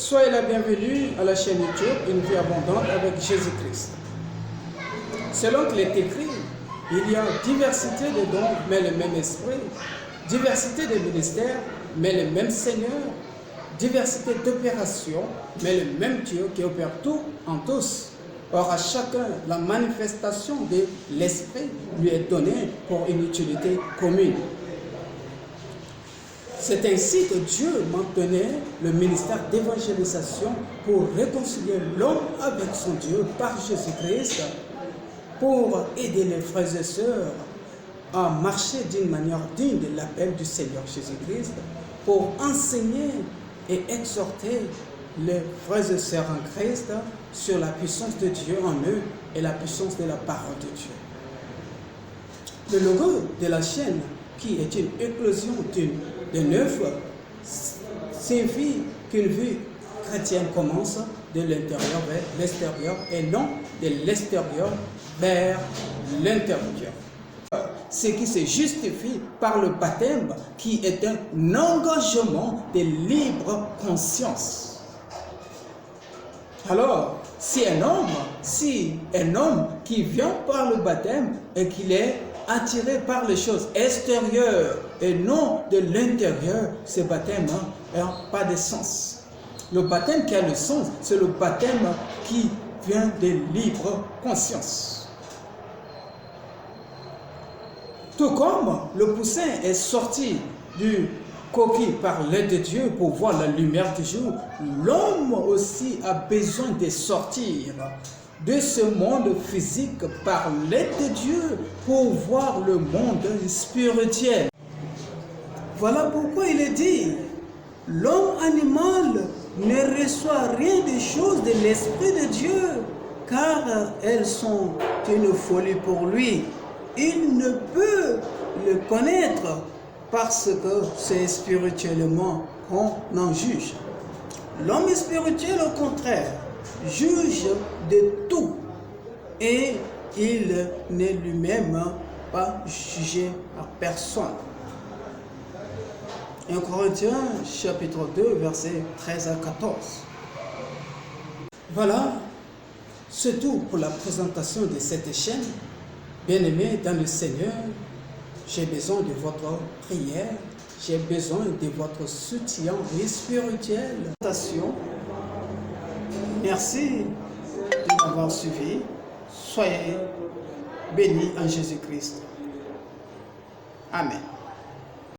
Soyez la bienvenue à la chaîne YouTube Une vie abondante avec Jésus-Christ. Selon qu'il est écrit, il y a diversité de dons, mais le même esprit, diversité de ministères, mais le même Seigneur, diversité d'opérations, mais le même Dieu qui opère tout en tous. Or, à chacun, la manifestation de l'esprit lui est donnée pour une utilité commune. C'est ainsi que Dieu m'a donné le ministère d'évangélisation pour réconcilier l'homme avec son Dieu par Jésus-Christ, pour aider les frères et sœurs à marcher d'une manière digne de l'appel du Seigneur Jésus-Christ, pour enseigner et exhorter les frères et sœurs en Christ sur la puissance de Dieu en eux et la puissance de la parole de Dieu. Le logo de la chaîne, qui est une éclosion d'une œuvre, signifie qu'une vie chrétienne commence de l'intérieur vers l'extérieur et non de l'extérieur vers l'intérieur. Ce qui se justifie par le baptême, qui est un engagement de libre conscience. Alors, si un homme qui vient par le baptême et qu'il est attiré par les choses extérieures et non de l'intérieur, ce baptême n'a pas de sens. Le baptême qui a le sens, c'est le baptême qui vient de libre conscience. Tout comme le poussin est sorti du coquille par l'aide de Dieu pour voir la lumière du jour, l'homme aussi a besoin de sortir de ce monde physique par l'aide de Dieu pour voir le monde spirituel. Voilà pourquoi il est dit, l'homme animal ne reçoit rien des choses de l'Esprit de Dieu, car elles sont une folie pour lui. Il ne peut le connaître parce que c'est spirituellement qu'on en juge. L'homme spirituel, au contraire, juge de tout et il n'est lui-même pas jugé par personne. 1 Corinthiens chapitre 2 versets 13 à 14. Voilà, c'est tout pour la présentation de cette chaîne. Bien-aimés dans le Seigneur, j'ai besoin de votre prière, j'ai besoin de votre soutien spirituel. Merci de m'avoir suivi. Soyez bénis en Jésus-Christ. Amen.